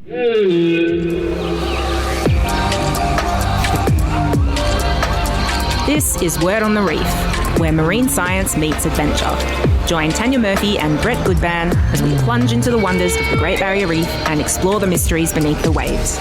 This is Word on the Reef, where marine science meets adventure. Join Tanya Murphy and Brett Goodban as we plunge into the wonders of the Great Barrier Reef and explore the mysteries beneath the waves.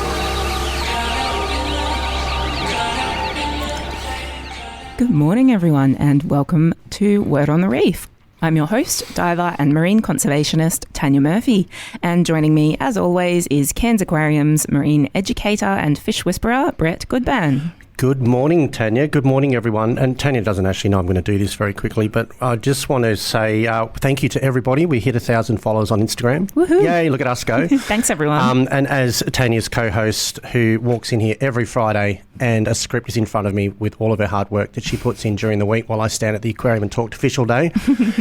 Good morning, everyone, and welcome to Word on the Reef. I'm your host, diver and marine conservationist Tanya Murphy, and joining me, as always, is Cairns Aquarium's marine educator and fish whisperer, Brett Goodban. Good morning, Tanya. Good morning, everyone. And Tanya doesn't actually know I'm going to do this very quickly, but I just want to say thank you to everybody. We hit 1,000 followers on Instagram. Woohoo. Yay, look at us go. Thanks, everyone. And as Tanya's co-host, who walks in here every Friday and a script is in front of me with all of her hard work that she puts in during the week while I stand at the aquarium and talk to fish all day.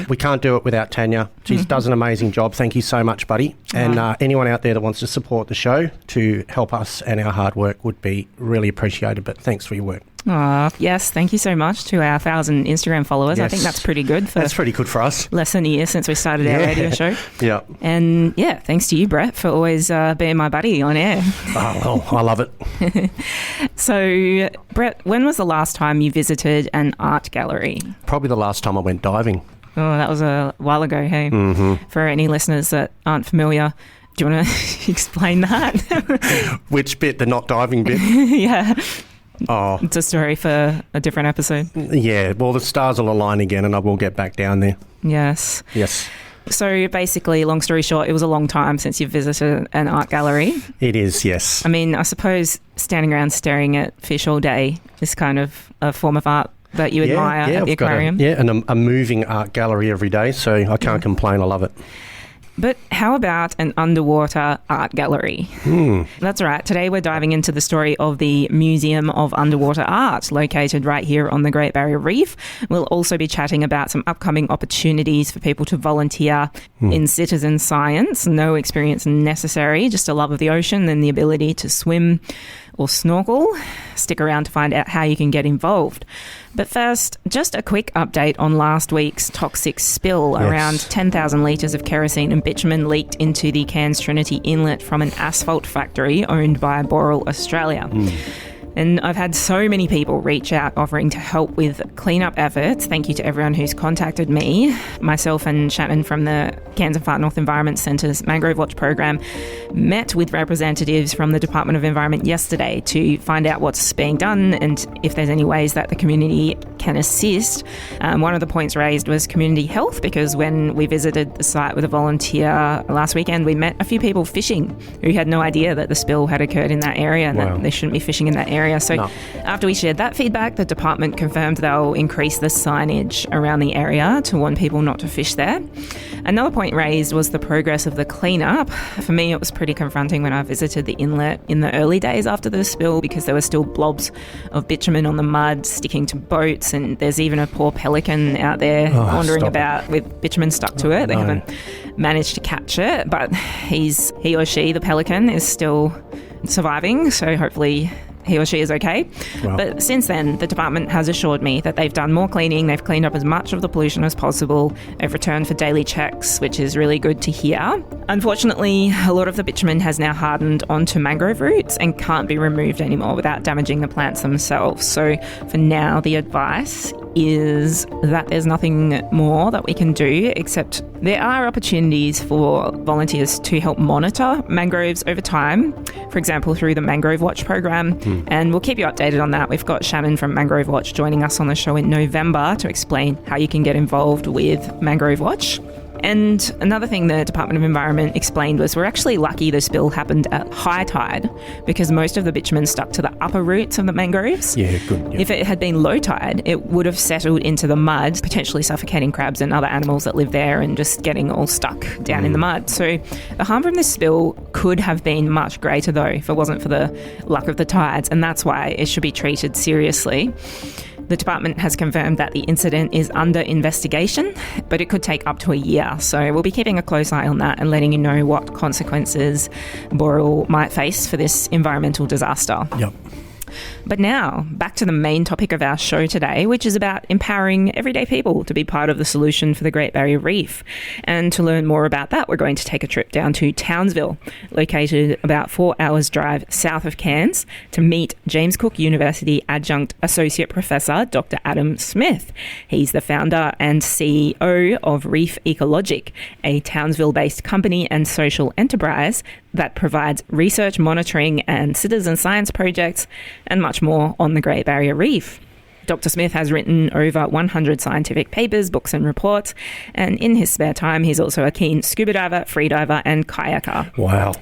We can't do it without Tanya. She does an amazing job. Thank you so much, buddy. And anyone out there that wants to support the show to help us and our hard work would be really appreciated. But thanks for your work. Yes, thank you so much to our 1,000 Instagram followers. Yes. I think that's pretty good. That's pretty good for us. Less than a year since we started our radio show. Yeah. And yeah, thanks to you, Brett, for always being my buddy on air. Oh, well, I love it. So, Brett, when was the last time you visited an art gallery? Probably the last time I went diving. Oh, that was a while ago, hey? Mm-hmm. For any listeners that aren't familiar, do you want to explain that? Which bit? The not diving bit? Yeah. Oh, it's a story for a different episode. Yeah, well, the stars will align again and I will get back down there. Yes. So basically, long story short, it was a long time since you've visited an art gallery. It is, yes. I mean, I suppose standing around staring at fish all day is kind of a form of art that you admire at the aquarium. And a moving art gallery every day, so I can't complain. I love it. But how about an underwater art gallery? That's right. Today we're diving into the story of the Museum of Underwater Art, located right here on the Great Barrier Reef. We'll also be chatting about some upcoming opportunities for people to volunteer in citizen science. No experience necessary, just a love of the ocean and the ability to swim or snorkel. Stick around to find out how you can get involved. But first, just a quick update on last week's toxic spill. Yes. Around 10,000 litres of kerosene and bitumen leaked into the Cairns Trinity Inlet from an asphalt factory owned by Boral Australia. And I've had so many people reach out offering to help with cleanup efforts. Thank you to everyone who's contacted me. Myself and Shannon from the Cairns and Far North Environment Centre's Mangrove Watch program met with representatives from the Department of Environment yesterday to find out what's being done and if there's any ways that the community can assist. One of the points raised was community health, because when we visited the site with a volunteer last weekend, we met a few people fishing who had no idea that the spill had occurred in that area and that they shouldn't be fishing in that area. So after we shared that feedback, the department confirmed they'll increase the signage around the area to warn people not to fish there. Another point raised was the progress of the cleanup. For me, it was pretty confronting when I visited the inlet in the early days after the spill, because there were still blobs of bitumen on the mud sticking to boats, and there's even a poor pelican out there wandering about with bitumen stuck to it. They haven't managed to catch it, but he or she, the pelican, is still surviving, so hopefully he or she is okay. Wow. But since then, the department has assured me that they've done more cleaning, they've cleaned up as much of the pollution as possible, they've returned for daily checks, which is really good to hear. Unfortunately, a lot of the bitumen has now hardened onto mangrove roots and can't be removed anymore without damaging the plants themselves. So for now, the advice is that there's nothing more that we can do, except there are opportunities for volunteers to help monitor mangroves over time, for example, through the Mangrove Watch program. And we'll keep you updated on that. We've got Shannon from Mangrove Watch joining us on the show in November to explain how you can get involved with Mangrove Watch. And another thing the Department of Environment explained was we're actually lucky the spill happened at high tide, because most of the bitumen stuck to the upper roots of the mangroves. Yeah, good. Yeah. If it had been low tide, it would have settled into the mud, potentially suffocating crabs and other animals that live there and just getting all stuck down in the mud. So the harm from this spill could have been much greater, though, if it wasn't for the luck of the tides, and that's why it should be treated seriously. The department has confirmed that the incident is under investigation, but it could take up to a year. So we'll be keeping a close eye on that and letting you know what consequences Boral might face for this environmental disaster. Yep. But now, back to the main topic of our show today, which is about empowering everyday people to be part of the solution for the Great Barrier Reef. And to learn more about that, we're going to take a trip down to Townsville, located about 4 hours drive south of Cairns, to meet James Cook University Adjunct Associate Professor Dr. Adam Smith. He's the founder and CEO of Reef Ecologic, a Townsville-based company and social enterprise that provides research, monitoring and citizen science projects and much more on the Great Barrier Reef. Dr. Smith has written over 100 scientific papers, books and reports, and in his spare time he's also a keen scuba diver, freediver and kayaker. Wow.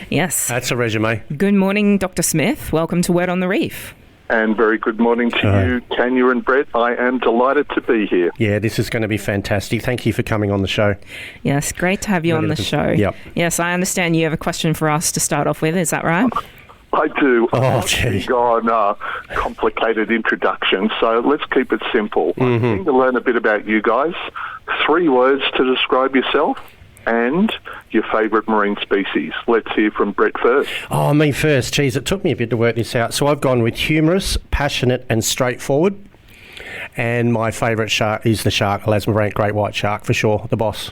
Yes. That's a resume. Good morning, Dr. Smith. Welcome to Word on the Reef. And very good morning to you, Tanya and Brett. I am delighted to be here. Yeah, this is going to be fantastic. Thank you for coming on the show. Yes, great to have you on the show. Yep. Yes, I understand you have a question for us to start off with. Is that right? I do. Oh, gee. On complicated introduction, so let's keep it simple. I'm keen to learn a bit about you guys. 3 words to describe yourself and your favourite marine species. Let's hear from Brett first. Oh, me first. Geez, it took me a bit to work this out. So I've gone with humorous, passionate and straightforward. And my favourite shark is the shark, elasmobranch great white shark, for sure, the boss.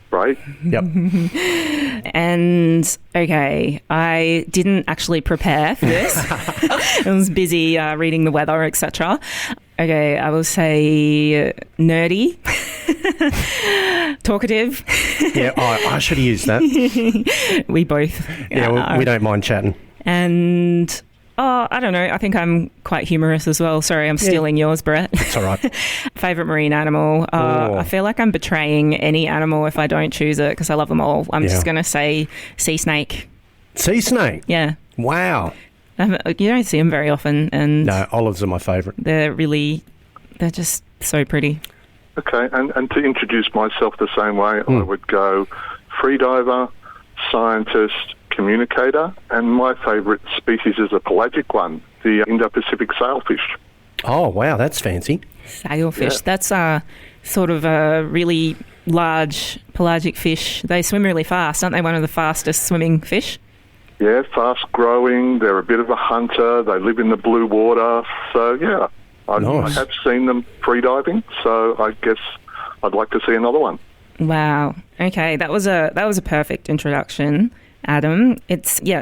Right? Yep. And, okay, I didn't actually prepare for this. I was busy reading the weather, etc. Okay, I will say nerdy, talkative. Yeah, I should have used that. We both. Yeah, we don't mind chatting. And... oh, I don't know. I think I'm quite humorous as well. Sorry, I'm stealing yours, Brett. It's all right. Favourite marine animal? I feel like I'm betraying any animal if I don't choose it because I love them all. I'm just going to say sea snake. Sea snake? Yeah. Wow. You don't see them very often. And no, olives are my favourite. They're just so pretty. Okay, and to introduce myself the same way, I would go freediver, scientist, communicator, and my favourite species is a pelagic one, the Indo-Pacific sailfish. Oh, wow, that's fancy. Sailfish. Yeah. That's sort of a really large pelagic fish. They swim really fast. Aren't they one of the fastest swimming fish? Yeah, fast-growing. They're a bit of a hunter. They live in the blue water. So, yeah, I have seen them freediving, so I guess I'd like to see another one. Wow. Okay, that was a perfect introduction, Adam.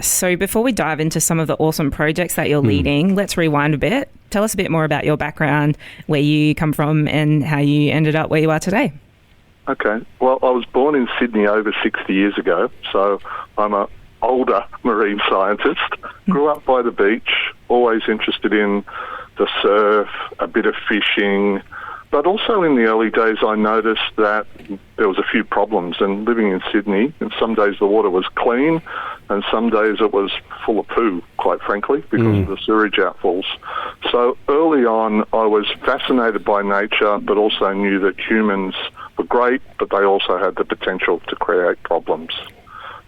So before we dive into some of the awesome projects that you're leading, let's rewind a bit. Tell us a bit more about your background, where you come from and how you ended up where you are today. Okay. Well, I was born in Sydney over 60 years ago, so I'm an older marine scientist. Grew up by the beach, always interested in the surf, a bit of fishing. But also in the early days, I noticed that there was a few problems. And living in Sydney, and some days the water was clean, and some days it was full of poo, quite frankly, because of the sewage outfalls. So early on, I was fascinated by nature, but also knew that humans were great, but they also had the potential to create problems.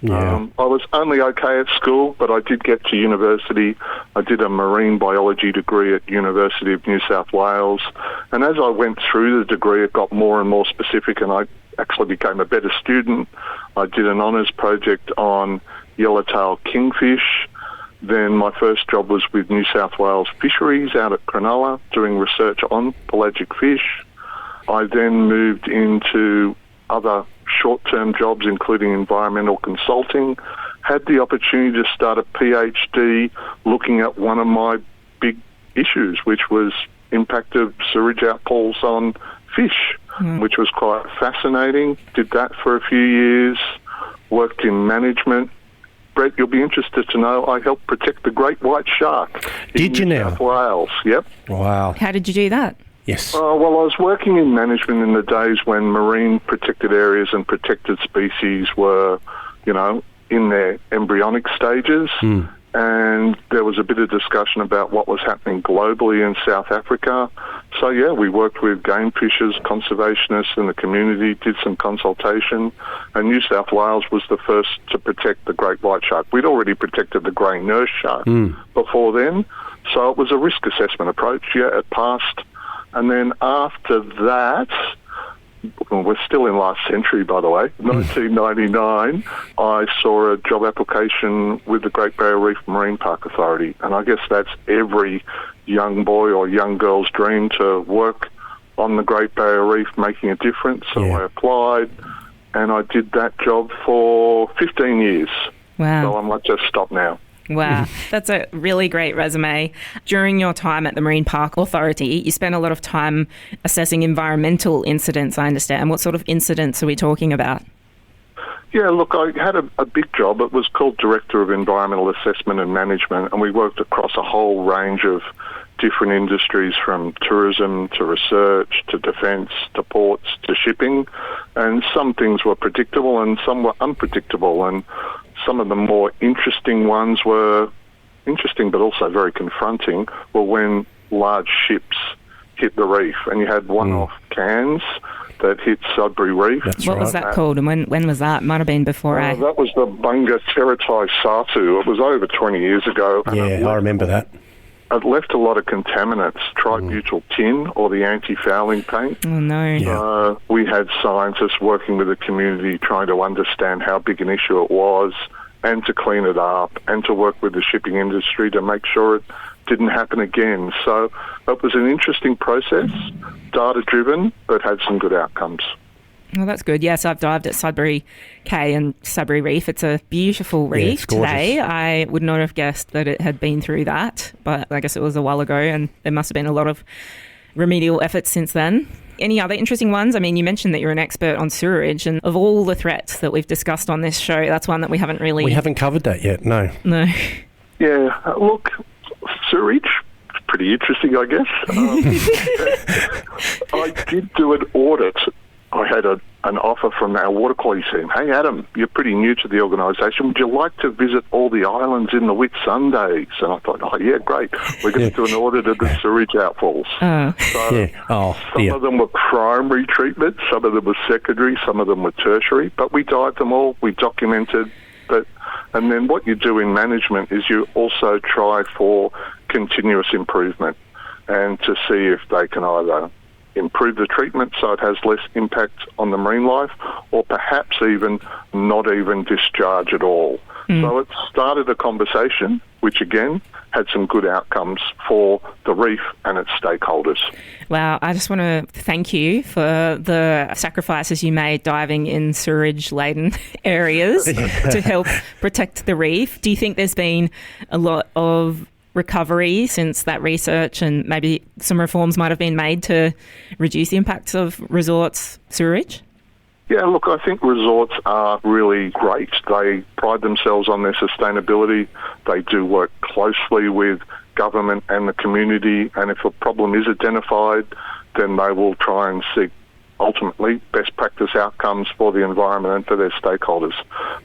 Yeah. I was only okay at school, but I did get to university. I did a marine biology degree at University of New South Wales. And as I went through the degree, it got more and more specific, and I actually became a better student. I did an honours project on yellowtail kingfish. Then my first job was with New South Wales Fisheries out at Cronulla, doing research on pelagic fish. I then moved into other short-term jobs, including environmental consulting, had the opportunity to start a PhD looking at one of my big issues, which was impact of sewage outfalls on fish, which was quite fascinating. Did that for a few years, worked in management. Brett, you'll be interested to know I helped protect the great white shark in New South Wales. Yep. Wow. How did you do that? Yes. Well, I was working in management in the days when marine protected areas and protected species were, in their embryonic stages. And there was a bit of discussion about what was happening globally in South Africa. So, yeah, we worked with game fishers, conservationists in the community, did some consultation. And New South Wales was the first to protect the great white shark. We'd already protected the grey nurse shark before then. So it was a risk assessment approach. Yeah, it passed. And then after that, well, we're still in last century, by the way, 1999, I saw a job application with the Great Barrier Reef Marine Park Authority. And I guess that's every young boy or young girl's dream, to work on the Great Barrier Reef making a difference. So I applied, and I did that job for 15 years. Wow. So I might just stop now. Wow, that's a really great resume. During your time at the Marine Park Authority, you spent a lot of time assessing environmental incidents, I understand. What sort of incidents are we talking about? Yeah, look, I had a big job. It was called Director of Environmental Assessment and Management, and we worked across a whole range of different industries, from tourism to research to defence to ports to shipping. And some things were predictable and some were unpredictable. And some of the more interesting ones were interesting but also very confronting, were when large ships hit the reef. And you had one-off cans that hit Sudbury Reef. What was that called, and when was that? Might have been before That was the Bunga Teratai Satu. It was over 20 years ago. Yeah, I remember that. It left a lot of contaminants, tributyl tin, or the anti-fouling paint. Oh, no. Yeah. We had scientists working with the community trying to understand how big an issue it was, and to clean it up, and to work with the shipping industry to make sure it didn't happen again. So it was an interesting process, data-driven, but had some good outcomes. Well, that's good. Yes, I've dived at Sudbury Cay and Sudbury Reef. It's a beautiful reef today. I would not have guessed that it had been through that, but I guess it was a while ago, and there must have been a lot of remedial efforts since then. Any other interesting ones? I mean, you mentioned that you're an expert on sewerage, and of all the threats that we've discussed on this show, that's one that we haven't really... We haven't covered that yet, no. No. Yeah, look, sewerage, pretty interesting, I guess. I did do an audit. I had an offer from our water quality team. Hey, Adam, you're pretty new to the organisation. Would you like to visit all the islands in the Whitsundays? And I thought, oh, yeah, great. We're going to do an audit of the sewage outfalls. Some of them were primary treatment, some of them were secondary, some of them were tertiary, but we dived them all, we documented. And then what you do in management is you also try for continuous improvement, and to see if they can either improve the treatment so it has less impact on the marine life, or perhaps even not even discharge at all. So it started a conversation, which again had some good outcomes for the reef and its stakeholders. Wow, I just want to thank you for the sacrifices you made diving in sewerage-laden areas to help protect the reef. Do you think there's been a lot of recovery since that research, and maybe some reforms might have been made to reduce the impacts of resorts' sewerage? Yeah, look, I think resorts are really great. They pride themselves on their sustainability. They do work closely with government and the community, and if a problem is identified, then they will try and seek, ultimately, best practice outcomes for the environment and for their stakeholders.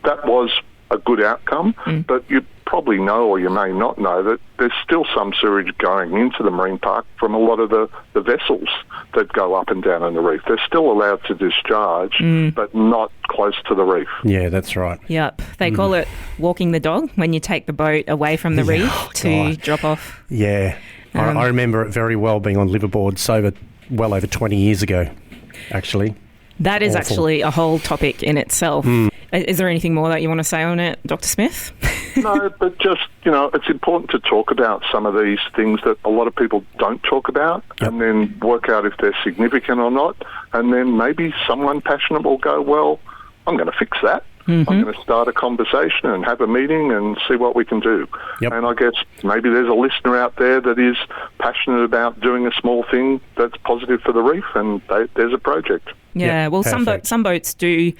That was a good outcome, but you probably know, or you may not know, that there's still some sewage going into the marine park from a lot of the vessels that go up and down on the reef. They're still allowed to discharge, but not close to the reef. Yeah, that's right. Yep. They call it walking the dog when you take the boat away from the reef to drop off. Yeah. I remember it very well, being on liveaboards well over 20 years ago, actually. That is actually a whole topic in itself. Is there anything more that you want to say on it, Dr. Smith? No, but just, it's important to talk about some of these things that a lot of people don't talk about, and then work out if they're significant or not. And then maybe someone passionate will go, well, I'm going to fix that. I'm going to start a conversation and have a meeting and see what we can do. And I guess maybe there's a listener out there that is passionate about doing a small thing that's positive for the reef, and there's a project. Yeah, well, some boats do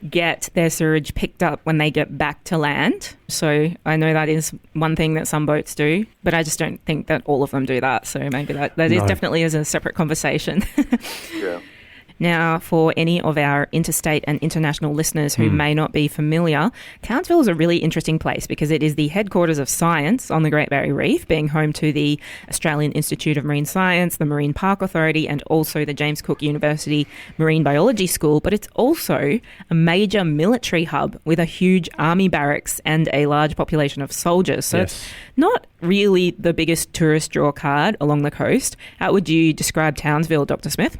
get their sewage picked up when they get back to land. So I know that is one thing that some boats do, but I just don't think that all of them do that. So maybe that is definitely is a separate conversation. Yeah. Now, for any of our interstate and international listeners who may not be familiar, Townsville is a really interesting place because it is the headquarters of science on the Great Barrier Reef, being home to the Australian Institute of Marine Science, the Marine Park Authority, and also the James Cook University Marine Biology School. But it's also a major military hub with a huge army barracks and a large population of soldiers. So it's not really the biggest tourist draw card along the coast. How would you describe Townsville, Dr. Smith?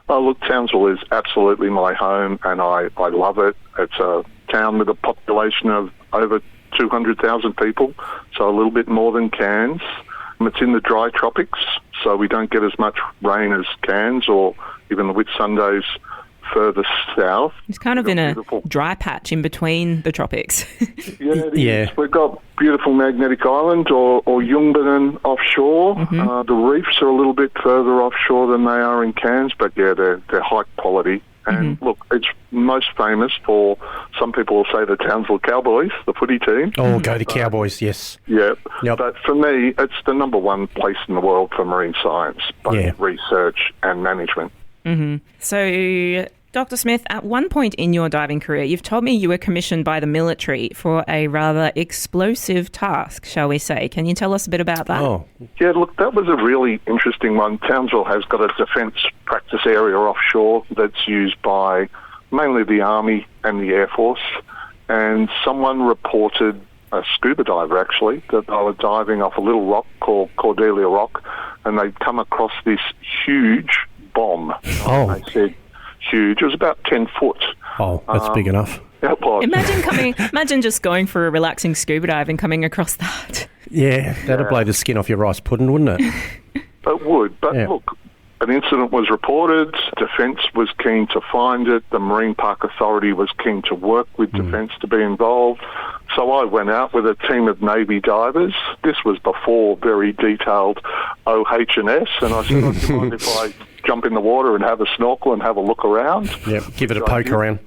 Oh, look, Townsville is absolutely my home, and I love it. It's a town with a population of over 200,000 people, so a little bit more than Cairns. It's in the dry tropics, so we don't get as much rain as Cairns or even the Whitsundays further south. It's kind of in a dry patch in between the tropics. Yeah. We've got beautiful Magnetic Island or Yungbinen offshore. Mm-hmm. The reefs are a little bit further offshore than they are in Cairns, but yeah, they're high quality. And look, it's most famous for, some people will say, the Townsville Cowboys, the footy team. Oh, go the Cowboys, yes. Yeah. Yep. But for me, it's the number one place in the world for marine science, both research and management. Mm-hmm. So, Dr. Smith, at one point in your diving career, you've told me you were commissioned by the military for a rather explosive task, shall we say. Can you tell us a bit about that? Oh. Yeah, look, that was a really interesting one. Townsville has got a defence practice area offshore that's used by mainly the Army and the Air Force. And someone reported, a scuba diver actually, that they were diving off a little rock called Cordelia Rock, and they'd come across this huge bomb. Oh. They said huge. It was about 10 foot. Oh, that's big enough. It was. Imagine just going for a relaxing scuba dive and coming across that. Yeah, that'd blow the skin off your rice pudding, wouldn't it? It would. But look, an incident was reported. Defence was keen to find it. The Marine Park Authority was keen to work with Defence to be involved. So I went out with a team of Navy divers. This was before very detailed OH&S, and I said, do you mind if I jump in the water and have a snorkel and have a look around? Yep, give it a poke around.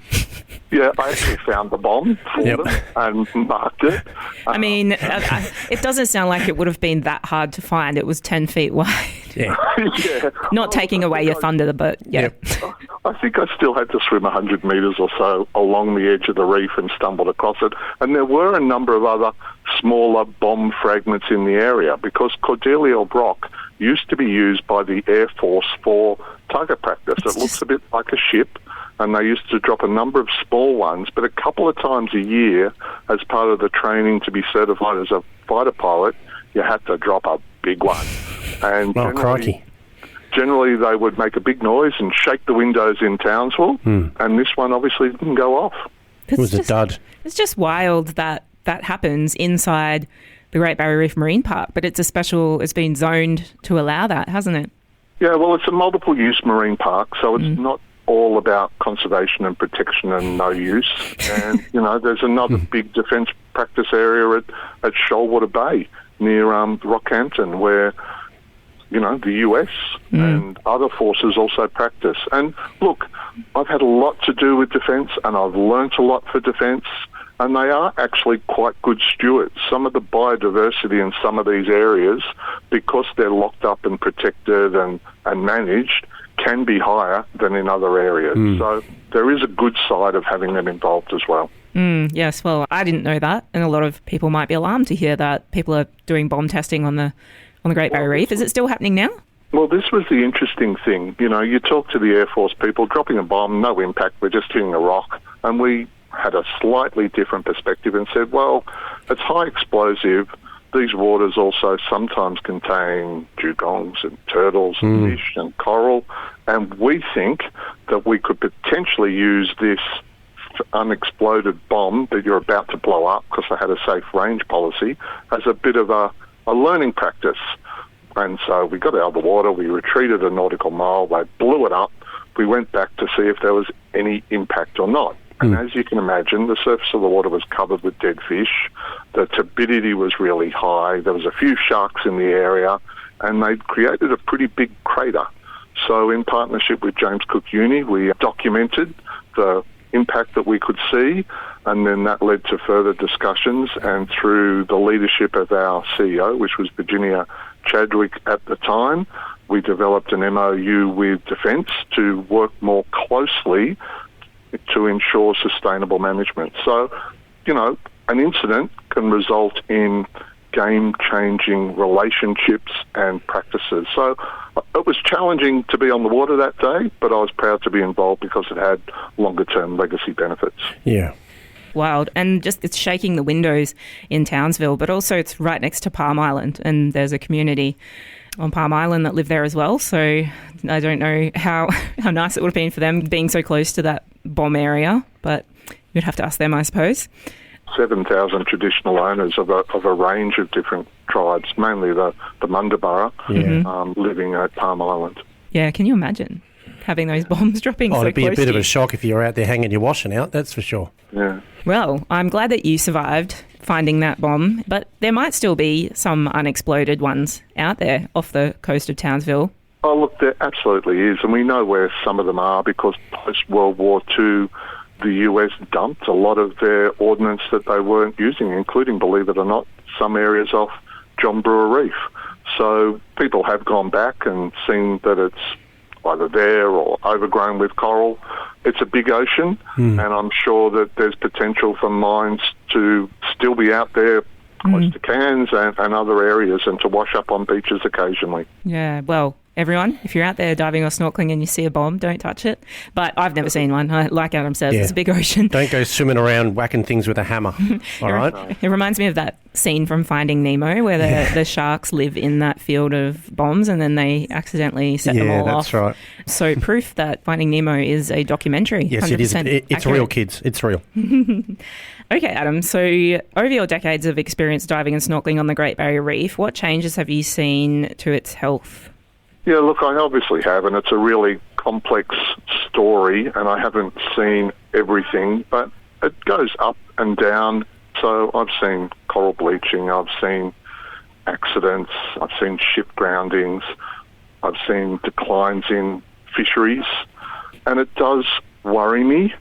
Yeah, I actually found the bomb for them and marked it. I mean, it doesn't sound like it would have been that hard to find. It was 10 feet wide. Yeah. Not taking away your thunder, but I think I still had to swim 100 metres or so along the edge of the reef and stumbled across it. And there were a number of other smaller bomb fragments in the area because Cordelia Rock used to be used by the Air Force for target practice. It looks a bit like a ship, and they used to drop a number of small ones, but a couple of times a year, as part of the training to be certified as a fighter pilot, you had to drop a big one. And generally they would make a big noise and shake the windows in Townsville, and this one obviously didn't go off. It was a dud. It's just wild that happens inside the Great Barrier Reef Marine Park, but it's been zoned to allow that, hasn't it? Yeah, well, it's a multiple-use marine park, so it's not all about conservation and protection and no use. And, there's another big defence practice area at Shoalwater Bay near Rockhampton where, the US and other forces also practice. And, look, I've had a lot to do with defence and I've learnt a lot for defence, and they are actually quite good stewards. Some of the biodiversity in some of these areas, because they're locked up and protected and managed, can be higher than in other areas. So there is a good side of having them involved as well. Yes, well, I didn't know that, and a lot of people might be alarmed to hear that people are doing bomb testing on the Great Barrier Reef. Is it still happening now? Well, this was the interesting thing. You talk to the Air Force people, dropping a bomb, no impact, we're just hitting a rock. And we had a slightly different perspective and said, well, it's high explosive. These waters also sometimes contain dugongs and turtles and fish and coral, and we think that we could potentially use this unexploded bomb that you're about to blow up, because they had a safe range policy, as a bit of a learning practice. And so we got out of the water, we retreated a nautical mile, they blew it up, we went back to see if there was any impact or not. And as you can imagine, the surface of the water was covered with dead fish. The turbidity was really high. There was a few sharks in the area, and they'd created a pretty big crater. So in partnership with James Cook Uni, we documented the impact that we could see, and then that led to further discussions. And through the leadership of our CEO, which was Virginia Chadwick at the time, we developed an MOU with Defence to work more closely to ensure sustainable management. So, an incident can result in game-changing relationships and practices. So it was challenging to be on the water that day, but I was proud to be involved because it had longer-term legacy benefits. Yeah. Wild. And just it's shaking the windows in Townsville, but also it's right next to Palm Island, and there's a community on Palm Island that live there as well. So I don't know how nice it would have been for them being so close to that bomb area, but you'd have to ask them, I suppose. 7,000 traditional owners of a range of different tribes, mainly the Mundabara, living at Palm Island. Yeah, can you imagine having those bombs dropping so close to you? It'd be a bit of a shock if you were out there hanging your washing out, that's for sure. Yeah. Well, I'm glad that you survived finding that bomb, but there might still be some unexploded ones out there off the coast of Townsville. Oh, look, there absolutely is, and we know where some of them are because post-World War II, the US dumped a lot of their ordnance that they weren't using, including, believe it or not, some areas off John Brewer Reef. So people have gone back and seen that it's either there or overgrown with coral. It's a big ocean, and I'm sure that there's potential for mines to still be out there close to Cairns and other areas and to wash up on beaches occasionally. Yeah, well, everyone, if you're out there diving or snorkeling and you see a bomb, don't touch it. But I've never seen one. Like Adam says, it's a big ocean. Don't go swimming around whacking things with a hammer, all right? It reminds me of that scene from Finding Nemo where the sharks live in that field of bombs and then they accidentally set them all off. Yeah, that's right. So proof that Finding Nemo is a documentary. Yes, it is. It's real, kids. It's real. Okay, Adam, so over your decades of experience diving and snorkeling on the Great Barrier Reef, what changes have you seen to its health? Yeah, look, I obviously have, and it's a really complex story, and I haven't seen everything, but it goes up and down. So I've seen coral bleaching, I've seen accidents, I've seen ship groundings, I've seen declines in fisheries, and it does worry me,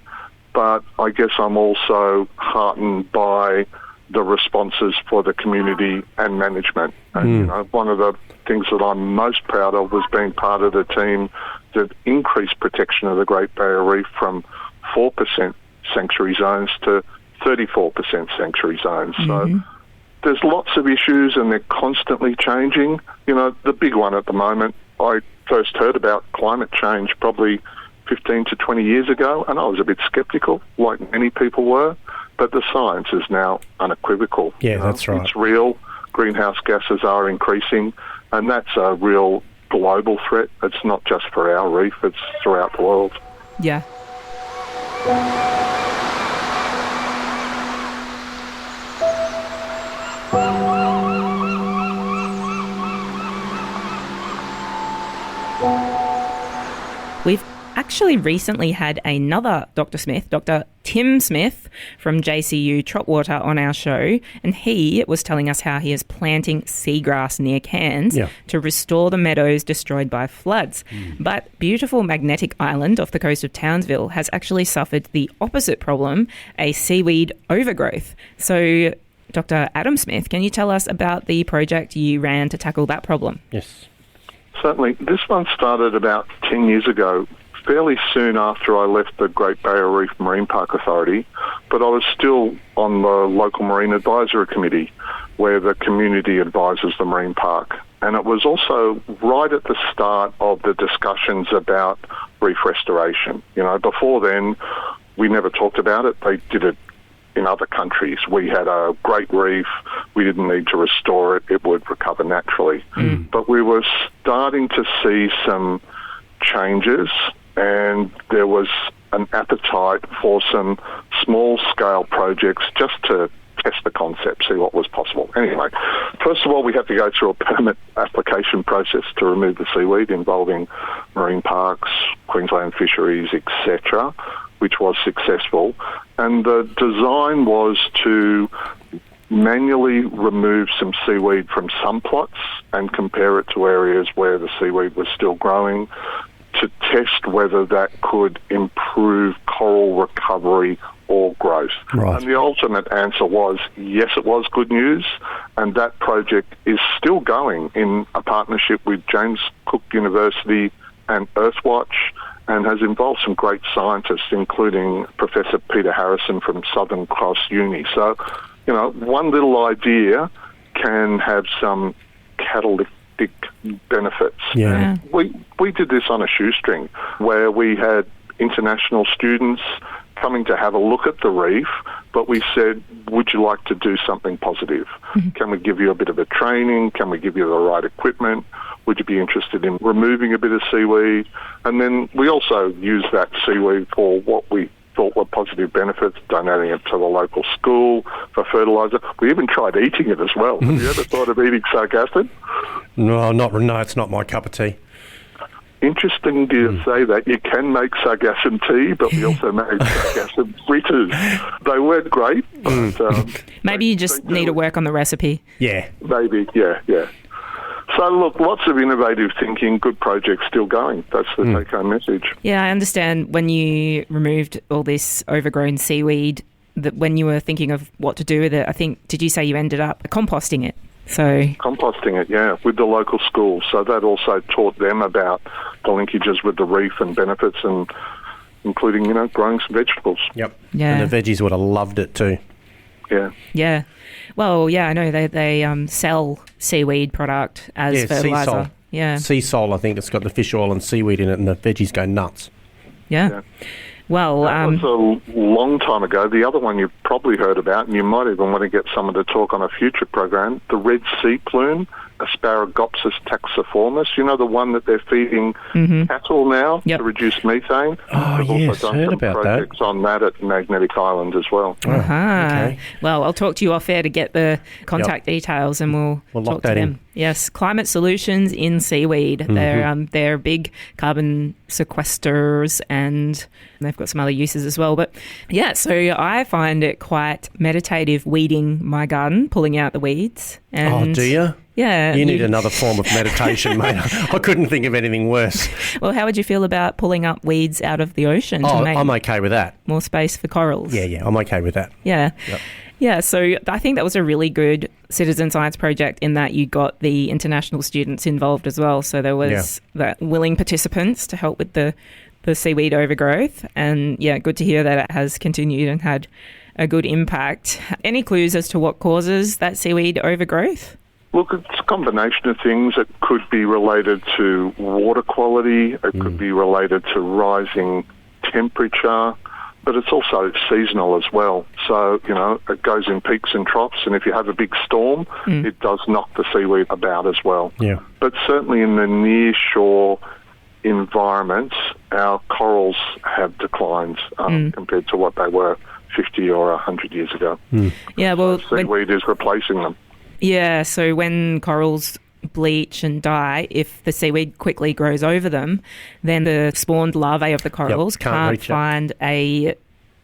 but I guess I'm also heartened by the responses for the community and management. And, one of the things that I'm most proud of was being part of the team that increased protection of the Great Barrier Reef from 4% sanctuary zones to 34% sanctuary zones. So there's lots of issues and they're constantly changing. The big one at the moment, I first heard about climate change probably 15 to 20 years ago, and I was a bit sceptical, like many people were, but the science is now unequivocal. Yeah, that's right. It's real. Greenhouse gases are increasing, and that's a real global threat. It's not just for our reef, it's throughout the world. Yeah. We've actually recently had another Dr. Smith, Dr. Tim Smith from JCU Tropwater on our show, and he was telling us how he is planting seagrass near Cairns to restore the meadows destroyed by floods. But beautiful Magnetic Island off the coast of Townsville has actually suffered the opposite problem, a seaweed overgrowth. So, Dr. Adam Smith, can you tell us about the project you ran to tackle that problem? Yes. Certainly. This one started about 10 years ago, fairly soon after I left the Great Barrier Reef Marine Park Authority, but I was still on the local Marine Advisory Committee where the community advises the marine park. And it was also right at the start of the discussions about reef restoration. Before then, we never talked about it. They did it in other countries. We had a great reef. We didn't need to restore it. It would recover naturally. But we were starting to see some changes, and there was an appetite for some small-scale projects just to test the concept, see what was possible. Anyway, first of all, we had to go through a permit application process to remove the seaweed involving marine parks, Queensland fisheries, etc., which was successful. And the design was to manually remove some seaweed from some plots and compare it to areas where the seaweed was still growing to test whether that could improve coral recovery or growth. Right. And the ultimate answer was, yes, it was good news, and that project is still going in a partnership with James Cook University and Earthwatch, and has involved some great scientists, including Professor Peter Harrison from Southern Cross Uni. So, one little idea can have some catalytic benefits. Yeah. We did this on a shoestring where we had international students coming to have a look at the reef, but we said, would you like to do something positive? Can we give you a bit of a training? Can we give you the right equipment? would you be interested in removing a bit of seaweed? And then we also use that seaweed for what we thought were positive benefits, donating it to the local school for fertiliser. We even tried eating it as well. Have you ever thought of eating sargassum? No, it's not my cup of tea. Interesting to say that. You can make sargassum tea, but we also made sargassum fritters. They weren't great. But, maybe you just need to work on the recipe. Yeah. Maybe, yeah. So, look, lots of innovative thinking, good projects still going. That's the take-home message. Yeah, I understand when you removed all this overgrown seaweed, that when you were thinking of what to do with it, I think, did you say you ended up composting it? Composting it, yeah, with the local schools. So that also taught them about the linkages with the reef and benefits, and including, growing some vegetables. Yep. Yeah. And the veggies would have loved it too. Yeah. Yeah. Well, yeah, I know they sell seaweed product as fertiliser. Sea salt. Yeah. Sea salt, I think it's got the fish oil and seaweed in it, and the veggies go nuts. Yeah. Well, that was a long time ago. The other one you've probably heard about, and you might even want to get someone to talk on a future program, the red sea plume, Asparagopsis taxiformis. You know, the one that they're feeding cattle now to reduce methane? Oh, We've yes, also done heard some about projects that. on that at Magnetic Island as well. Oh, okay. Well, I'll talk to you off air to get the contact details, and we'll lock talk to that them. in. Yes, Climate Solutions in Seaweed. They're big carbon sequesters, and they've got some other uses as well. But yeah, so I find it quite meditative weeding my garden, pulling out the weeds. And do you? Yeah. You need another form of meditation, mate. I couldn't think of anything worse. Well, how would you feel about pulling up weeds out of the ocean to make I'm okay with that. more space for corals? Yeah, I'm okay with that. Yeah. Yep. Yeah, so I think that was a really good citizen science project in that you got the international students involved as well. So there was that willing participants to help with the seaweed overgrowth. And yeah, good to hear that it has continued and had a good impact. Any clues as to what causes that seaweed overgrowth? Look, it's a combination of things. It could be related to water quality. It could be related to rising temperature. But it's also seasonal as well. So, it goes in peaks and troughs, and if you have a big storm, it does knock the seaweed about as well. Yeah. But certainly in the near shore environments, our corals have declined compared to what they were 50 or 100 years ago. Yeah, well, seaweed is replacing them. Yeah, so when corals bleach and die, if the seaweed quickly grows over them, then the spawned larvae of the corals can't find a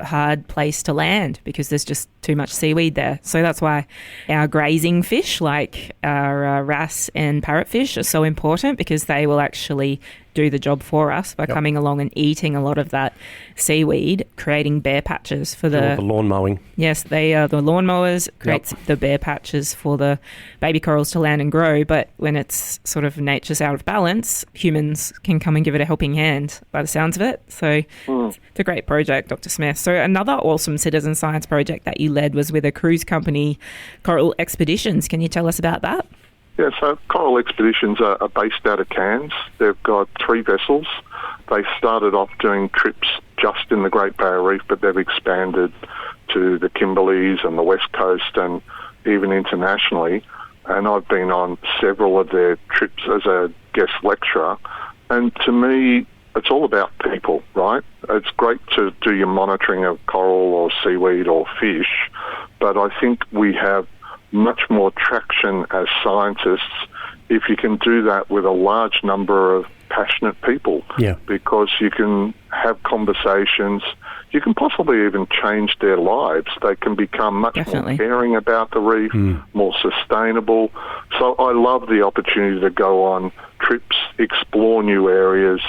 hard place to land because there's just too much seaweed there. So that's why our grazing fish, like our wrasse and parrotfish, are so important, because they will actually do the job for us by coming along and eating a lot of that seaweed, creating bare patches for the lawn mowing. Yes, the lawnmowers creates the bare patches for the baby corals to land and grow. But when it's sort of nature's out of balance, humans can come and give it a helping hand by the sounds of it. So it's a great project, Dr. Smith. So another awesome citizen science project that you led was with a cruise company, Coral Expeditions. Can you tell us about that? Yeah, so Coral Expeditions are based out of Cairns. They've got 3 vessels. They started off doing trips just in the Great Barrier Reef, but they've expanded to the Kimberleys and the West Coast and even internationally. And I've been on several of their trips as a guest lecturer. And to me, it's all about people, right? It's great to do your monitoring of coral or seaweed or fish, but I think we have much more traction as scientists if you can do that with a large number of passionate people, because you can have conversations. You can possibly even change their lives. They can become much more caring about the reef, more sustainable. So I love the opportunity to go on trips, explore new areas,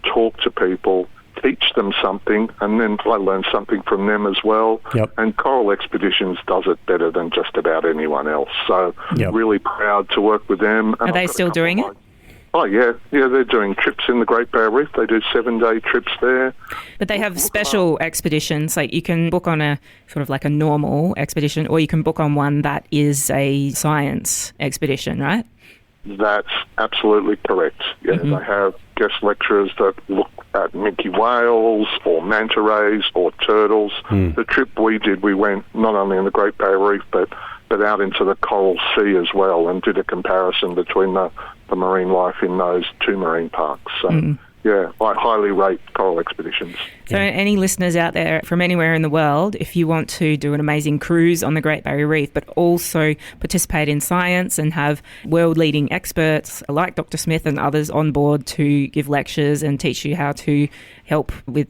talk to people, teach them something, and then I learn something from them as well. And Coral Expeditions does it better than just about anyone else. So really proud to work with them. And are they still doing it? Oh, yeah. Yeah, they're doing trips in the Great Barrier Reef. They do 7-day trips there. But they have special expeditions. Like, you can book on a sort of like a normal expedition, or you can book on one that is a science expedition, right? That's absolutely correct. Yeah, they have guest lecturers that look at minke whales or manta rays or turtles. The trip we did, we went not only in the Great Barrier Reef, but but out into the coral sea as well, and did a comparison between the marine life in those two marine parks. So, yeah, I highly rate coral expeditions. So any listeners out there from anywhere in the world, if you want to do an amazing cruise on the Great Barrier Reef, but also participate in science and have world-leading experts like Dr. Smith and others on board to give lectures and teach you how to help with,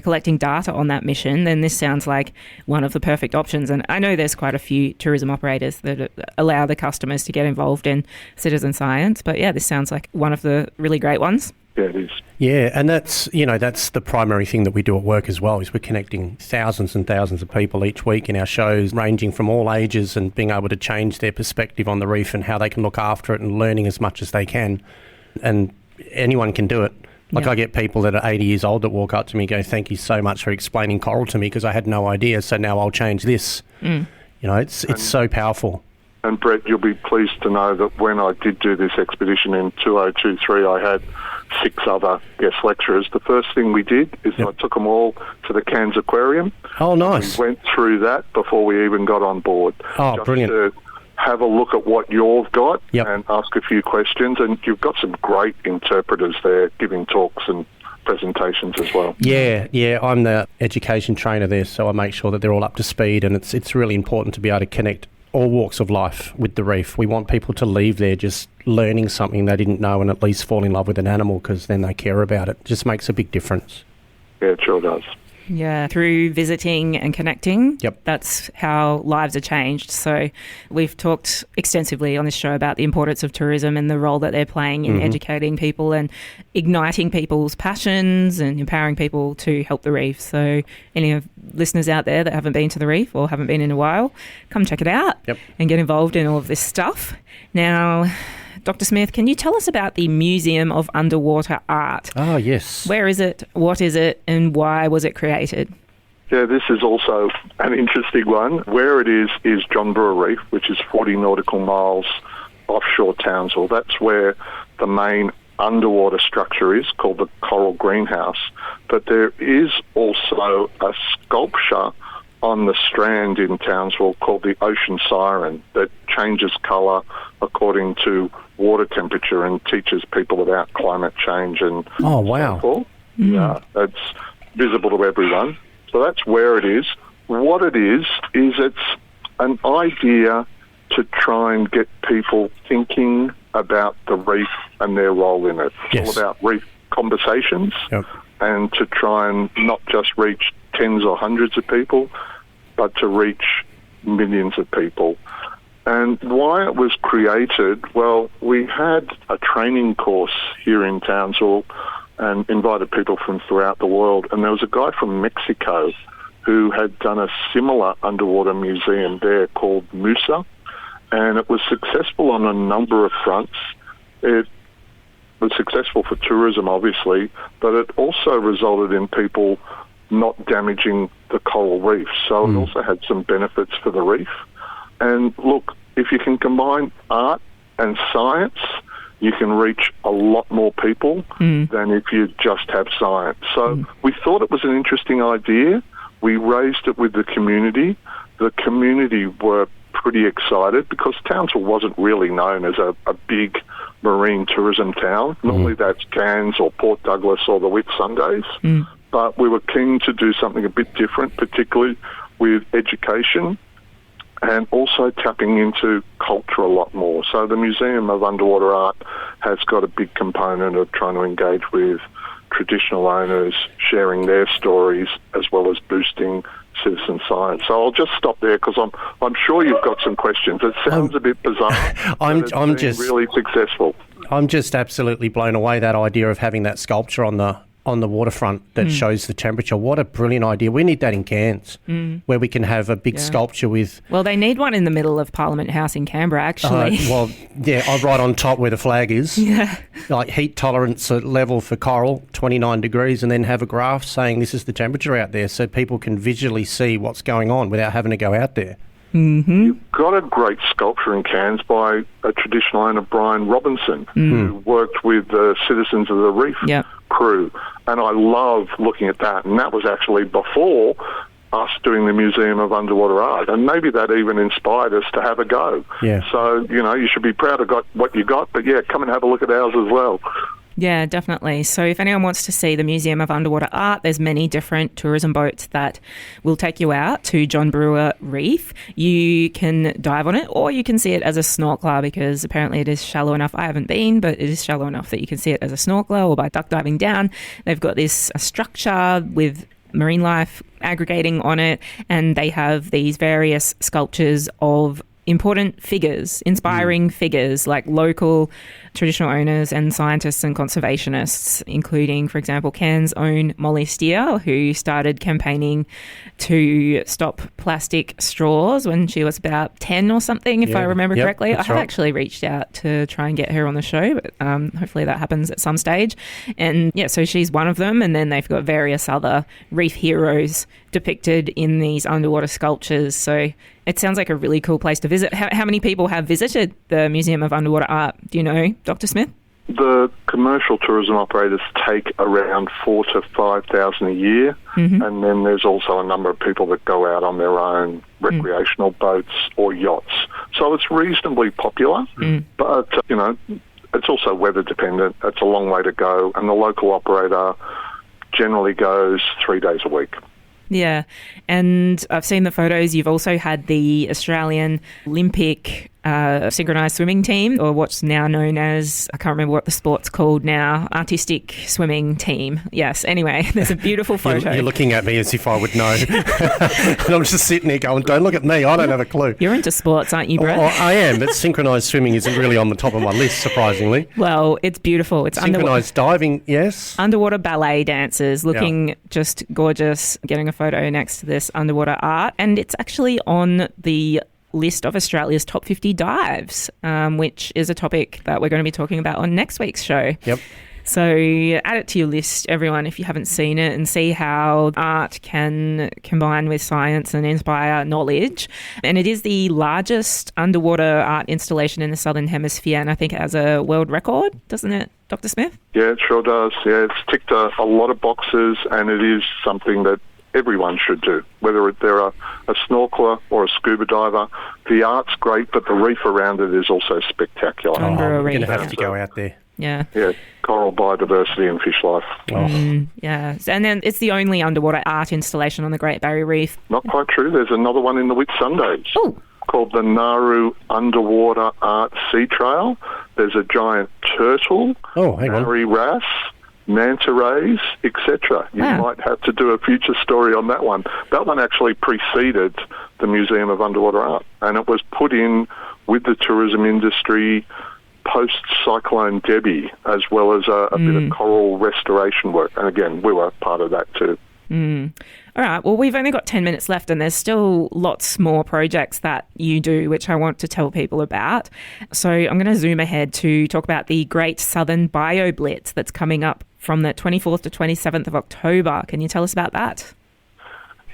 collecting data on that mission, then this sounds like one of the perfect options. And I know there's quite a few tourism operators that allow the customers to get involved in citizen science. But yeah, this sounds like one of the really great ones. Yeah, it is. Yeah, and that's the primary thing that we do at work as well, is we're connecting thousands and thousands of people each week in our shows, ranging from all ages, and being able to change their perspective on the reef and how they can look after it, and learning as much as they can. And anyone can do it. Like, I get people that are 80 years old that walk up to me and go, "Thank you so much for explaining coral to me, because I had no idea, so now I'll change this." It's so powerful. And Brett, you'll be pleased to know that when I did do this expedition in 2023, I had 6 other guest lecturers. The first thing we did is I took them all to the Cairns Aquarium. Oh, nice. We went through that before we even got on board. Oh, just brilliant. To have a look at what you've got and ask a few questions. And you've got some great interpreters there giving talks and presentations as well. Yeah, I'm the education trainer there, so I make sure that they're all up to speed, and it's really important to be able to connect all walks of life with the reef. We want people to leave there just learning something they didn't know, and at least fall in love with an animal, because then they care about it. It just makes a big difference. Yeah, it sure does. Yeah, through visiting and connecting, that's how lives are changed. So we've talked extensively on this show about the importance of tourism and the role that they're playing in educating people and igniting people's passions and empowering people to help the reef. So any of listeners out there that haven't been to the reef or haven't been in a while, come check it out and get involved in all of this stuff. Now, Dr. Smith, can you tell us about the Museum of Underwater Art? Oh, yes. Where is it? What is it? And why was it created? Yeah, this is also an interesting one. Where it is John Brewer Reef, which is 40 nautical miles offshore Townsville. That's where the main underwater structure is, called the Coral Greenhouse. But there is also a sculpture on the strand in Townsville called the Ocean Siren that changes colour according to water temperature and teaches people about climate change and so forth. Yeah, it's visible to everyone. So that's where it is. What it is it's an idea to try and get people thinking about the reef and their role in it. It's all about reef conversations and to try and not just reach tens or hundreds of people, but to reach millions of people. And why it was created, well, we had a training course here in Townsville and invited people from throughout the world. And there was a guy from Mexico who had done a similar underwater museum there called Musa. And it was successful on a number of fronts. It was successful for tourism, obviously, but it also resulted in people not damaging the coral reef. So it also had some benefits for the reef. And look, if you can combine art and science, you can reach a lot more people than if you just have science. So we thought it was an interesting idea. We raised it with the community. The community were pretty excited because Townsville wasn't really known as a big marine tourism town. Normally that's Cairns or Port Douglas or the Whitsundays. But we were keen to do something a bit different, particularly with education and also tapping into culture a lot more. So the Museum of Underwater Art has got a big component of trying to engage with traditional owners, sharing their stories, as well as boosting citizen science. So I'll just stop there because I'm sure you've got some questions. It sounds a bit bizarre. I'm just really successful. I'm just absolutely blown away, that idea of having that sculpture on the waterfront that shows the temperature. What a brilliant idea. We need that in Cairns, where we can have a big sculpture with... Well, they need one in the middle of Parliament House in Canberra, actually. Right on top where the flag is. Yeah. Like heat tolerance level for coral, 29 degrees, and then have a graph saying this is the temperature out there so people can visually see what's going on without having to go out there. You've got a great sculpture in Cairns by a traditional owner, Brian Robinson, who worked with the Citizens of the Reef crew. And I love looking at that. And that was actually before us doing the Museum of Underwater Art, and maybe that even inspired us to have a go. Yeah. So, you should be proud of what you got, but come and have a look at ours as well. Yeah, definitely. So if anyone wants to see the Museum of Underwater Art, there's many different tourism boats that will take you out to John Brewer Reef. You can dive on it, or you can see it as a snorkeler, because apparently it is shallow enough. I haven't been, but it is shallow enough that you can see it as a snorkeler or by duck diving down. They've got this structure with marine life aggregating on it, and they have these various sculptures of important figures, inspiring figures like local traditional owners and scientists and conservationists, including, for example, Cairns' own Molly Steer, who started campaigning to stop plastic straws when she was about 10 or something, if I remember correctly. I have actually reached out to try and get her on the show, but hopefully that happens at some stage. And so she's one of them. And then they've got various other reef heroes depicted in these underwater sculptures. So it sounds like a really cool place to visit. How many people have visited the Museum of Underwater Art? Do you know, Dr. Smith? The commercial tourism operators take around 4,000 to 5,000 a year, and then there's also a number of people that go out on their own recreational boats or yachts. So it's reasonably popular, but, it's also weather dependent. It's a long way to go, and the local operator generally goes 3 days a week. Yeah, and I've seen the photos. You've also had the Australian Olympic synchronised swimming team, or what's now known as, I can't remember what the sport's called now, artistic swimming team. Yes, anyway, there's a beautiful photo. You're looking at me as if I would know. And I'm just sitting here going, don't look at me, I don't have a clue. You're into sports, aren't you, Brett? Well, I am, but synchronised swimming isn't really on the top of my list, surprisingly. Well, it's beautiful. It's synchronised diving, yes. Underwater ballet dancers looking just gorgeous, getting a photo next to this underwater art. And it's actually on the list of Australia's top 50 dives, which is a topic that we're going to be talking about on next week's show. Yep. So add it to your list, everyone, if you haven't seen it, and see how art can combine with science and inspire knowledge. And it is the largest underwater art installation in the Southern Hemisphere, and I think it has a world record, doesn't it, Dr. Smith? Yeah, it sure does. Yeah, it's ticked a lot of boxes, and it is something that everyone should do, whether they're a snorkeler or a scuba diver. The art's great, but the reef around it is also spectacular. We're going to have to go out there. Yeah. Yeah, coral biodiversity and fish life. Yeah, and then it's the only underwater art installation on the Great Barrier Reef. Not quite true. There's another one in the Whitsundays called the Nauru Underwater Art Sea Trail. There's a giant turtle, Maori wrasse, manta rays, etc. You might have to do a future story on that one. That one actually preceded the Museum of Underwater Art, and it was put in with the tourism industry post-Cyclone Debbie, as well as a bit of coral restoration work. And again, we were part of that too. All right, well, we've only got 10 minutes left, and there's still lots more projects that you do, which I want to tell people about. So I'm going to zoom ahead to talk about the Great Southern Bio Blitz that's coming up from the 24th to 27th of October. Can you tell us about that?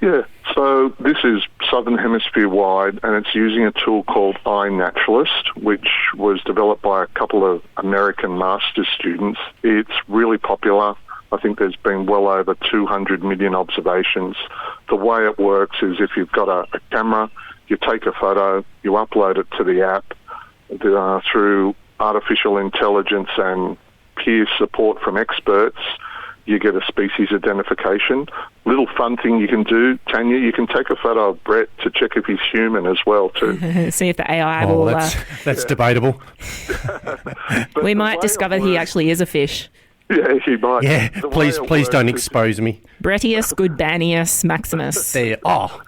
Yeah, so this is Southern Hemisphere wide, and it's using a tool called iNaturalist, which was developed by a couple of American master's students. It's really popular. I think there's been well over 200 million observations. The way it works is if you've got a camera, you take a photo, you upload it to the app through artificial intelligence and peer support from experts. You get a species identification. Little fun thing you can do, Tanya, you can take a photo of Brett to check if he's human as well, too. See if the AI will... That's debatable. We might discover he actually is a fish. Yeah, he might. Yeah, please don't expose me. Brettius Goodbanius Maximus. There.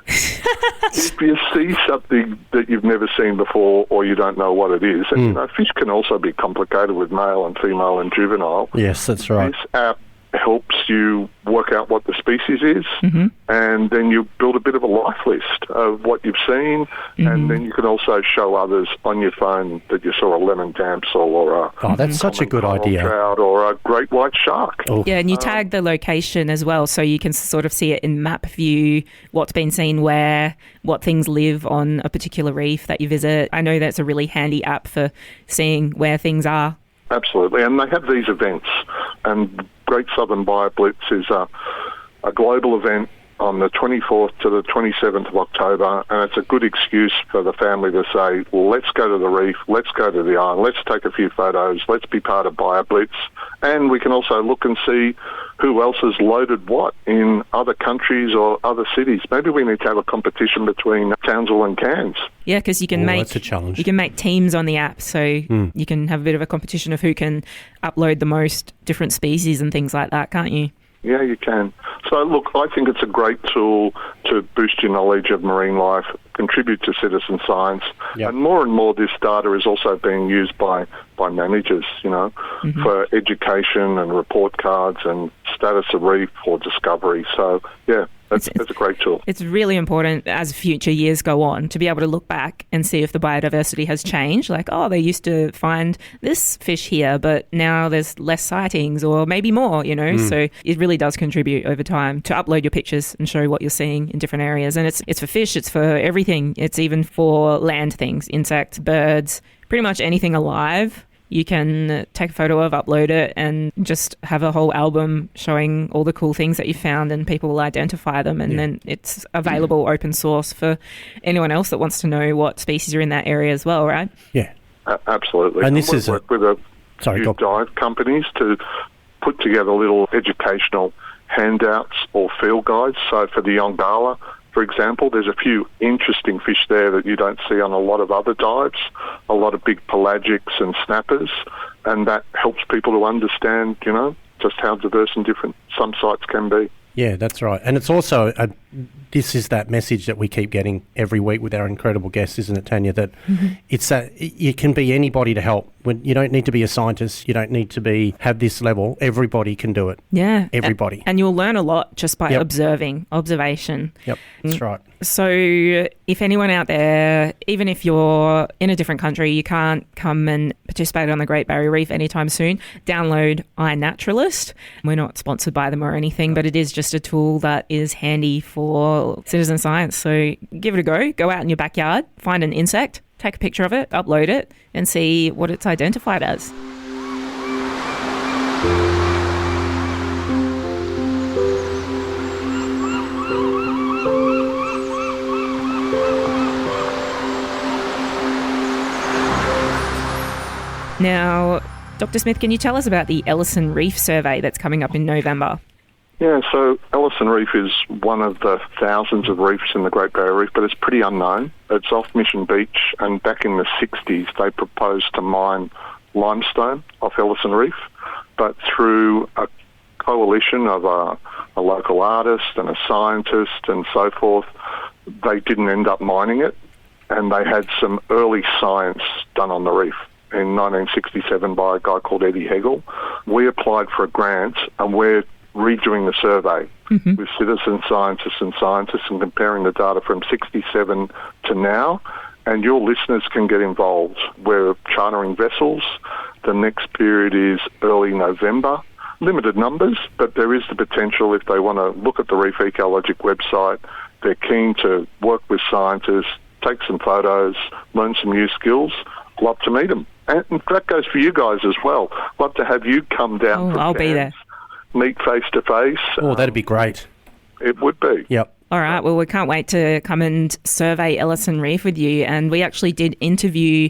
If you see something that you've never seen before or you don't know what it is, and fish can also be complicated with male and female and juvenile. Yes, that's right. This app helps you work out what the species is, and then you build a bit of a life list of what you've seen, and then you can also show others on your phone that you saw a lemon damsel or that's such a good idea. Trout or a great white shark. Yeah, and you tag the location as well, so you can sort of see it in map view, what's been seen where, what things live on a particular reef that you visit. I know that's a really handy app for seeing where things are. Absolutely, and they have these events, and Great Southern Bio Blitz is a global event on the 24th to the 27th of October, and it's a good excuse for the family to say, well, let's go to the reef, let's go to the island, let's take a few photos, let's be part of BioBlitz, and we can also look and see who else has loaded what in other countries or other cities. Maybe we need to have a competition between Townsville and Cairns. Yeah, because you can that's a challenge. You can make teams on the app, so you can have a bit of a competition of who can upload the most different species and things like that, can't you? Yeah, you can. So, look, I think it's a great tool to boost your knowledge of marine life, contribute to citizen science, and more this data is also being used by managers, for education and report cards and status of reef or discovery. So, yeah, that's a great tool. It's really important as future years go on to be able to look back and see if the biodiversity has changed. Like, oh, they used to find this fish here, but now there's less sightings or maybe more, So it really does contribute over time to upload your pictures and show what you're seeing in different areas. And it's for fish, it's for everything. It's even for land things, insects, birds, pretty much anything alive. You can take a photo of, upload it, and just have a whole album showing all the cool things that you found, and people will identify them, and then it's available open source for anyone else that wants to know what species are in that area as well, right? Yeah. Absolutely. And this is work with a few dive companies to put together little educational handouts or field guides. So for the Yongala, for example, there's a few interesting fish there that you don't see on a lot of other dives, a lot of big pelagics and snappers, and that helps people to understand, just how diverse and different some sites can be. Yeah, that's right. And it's also, this is that message that we keep getting every week with our incredible guests, isn't it, Tanya, that it's that it can be anybody to help. When you don't need to be a scientist, you don't need to have this level. Everybody can do it. Yeah. Everybody. And you'll learn a lot just by observation. Yep, that's right. So if anyone out there, even if you're in a different country, you can't come and participate on the Great Barrier Reef anytime soon, download iNaturalist. We're not sponsored by them or anything, but it is just a tool that is handy for citizen science. So give it a go. Go out in your backyard, find an insect, take a picture of it, upload it, and see what it's identified as. Now, Dr. Smith, can you tell us about the Ellison Reef survey that's coming up in November? Yeah, so Ellison Reef is one of the thousands of reefs in the Great Barrier Reef, but it's pretty unknown. It's off Mission Beach, and back in the 60s, they proposed to mine limestone off Ellison Reef, but through a coalition of a local artist and a scientist and so forth, they didn't end up mining it, and they had some early science done on the reef. In 1967 by a guy called Eddie Hegel. We applied for a grant, and we're redoing the survey with citizen scientists and comparing the data from 67 to now, and your listeners can get involved. We're chartering vessels. The next period is early November. Limited numbers, but there is the potential if they want to look at the Reef Ecologic website, they're keen to work with scientists, take some photos, learn some new skills. Love to meet them. And that goes for you guys as well. Love to have you come down. I'll be there. Meet face to face. Oh, that'd be great. It would be. Yep. All right. Well, we can't wait to come and survey Ellison Reef with you. And we actually did interview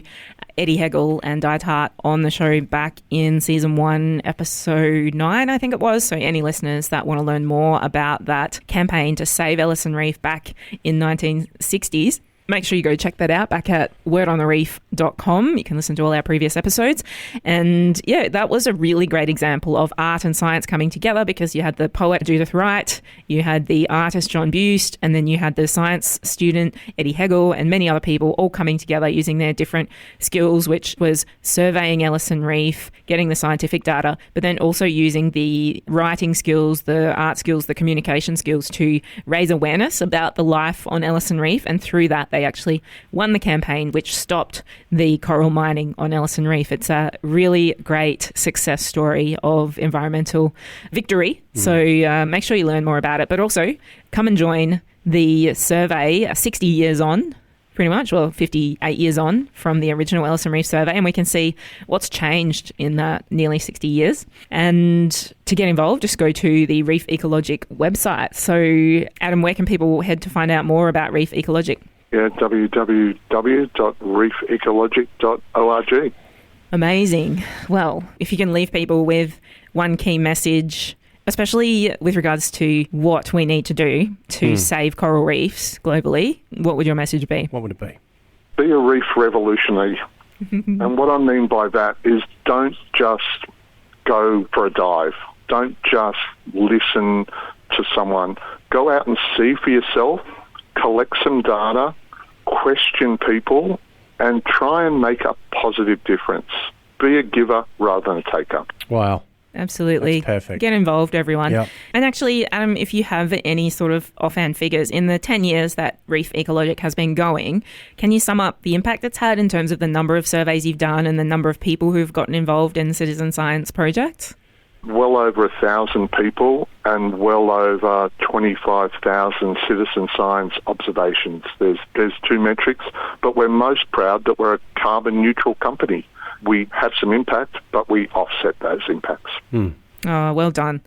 Eddie Hegel and Diet Hart on the show back in season 1, episode 9, I think it was. So any listeners that want to learn more about that campaign to save Ellison Reef back in 1960s, make sure you go check that out back at wordonthereef.com. You can listen to all our previous episodes. And yeah, that was a really great example of art and science coming together, because you had the poet Judith Wright, you had the artist John Buste, and then you had the science student Eddie Hegel, and many other people all coming together using their different skills, which was surveying Ellison Reef, getting the scientific data, but then also using the writing skills, the art skills, the communication skills to raise awareness about the life on Ellison Reef. And through that, they actually won the campaign, which stopped the coral mining on Ellison Reef. It's a really great success story of environmental victory. So make sure you learn more about it, but also come and join the survey 60 years on, pretty much, 58 years on from the original Ellison Reef survey, and we can see what's changed in that nearly 60 years. And to get involved, just go to the Reef Ecologic website. So, Adam, where can people head to find out more about Reef Ecologic? Yeah, www.reefecologic.org. Amazing. Well, if you can leave people with one key message, especially with regards to what we need to do to save coral reefs globally, what would your message be? What would it be? Be a reef revolutionary. And what I mean by that is don't just go for a dive. Don't just listen to someone. Go out and see for yourself, collect some data, question people, and try and make a positive difference. Be a giver rather than a taker. Wow. Absolutely. That's perfect. Get involved, everyone. Yep. And actually, Adam, if you have any sort of offhand figures, in the 10 years that Reef Ecologic has been going, can you sum up the impact it's had in terms of the number of surveys you've done and the number of people who've gotten involved in citizen science projects? Well over 1,000 people and well over 25,000 citizen science observations. There's two metrics, but we're most proud that we're a carbon neutral company. We have some impact, but we offset those impacts. Oh, well done.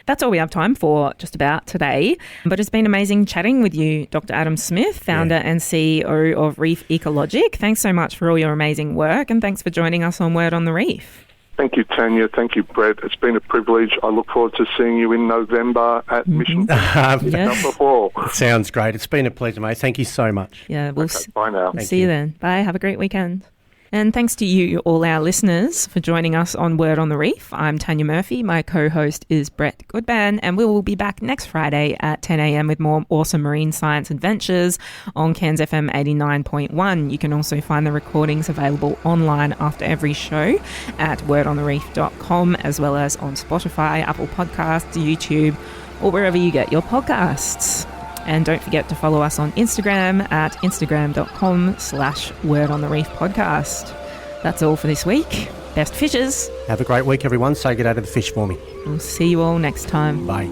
That's all we have time for just about today. But it's been amazing chatting with you, Dr. Adam Smith, founder and CEO of Reef Ecologic. Thanks so much for all your amazing work, and thanks for joining us on Word on the Reef. Thank you, Tanya. Thank you, Brett. It's been a privilege. I look forward to seeing you in November at Mission. Number 4. Sounds great. It's been a pleasure, mate. Thank you so much. Yeah, we'll bye now. See you then. Bye. Have a great weekend. And thanks to you, all our listeners, for joining us on Word on the Reef. I'm Tanya Murphy. My co-host is Brett Goodban, and we will be back next Friday at 10 a.m. with more awesome marine science adventures on Cairns FM 89.1. You can also find the recordings available online after every show at wordonthereef.com, as well as on Spotify, Apple Podcasts, YouTube, or wherever you get your podcasts. And don't forget to follow us on Instagram at instagram.com/wordonthereefpodcast. That's all for this week. Best fishes. Have a great week, everyone. Say good day to the fish for me. We'll see you all next time. Bye.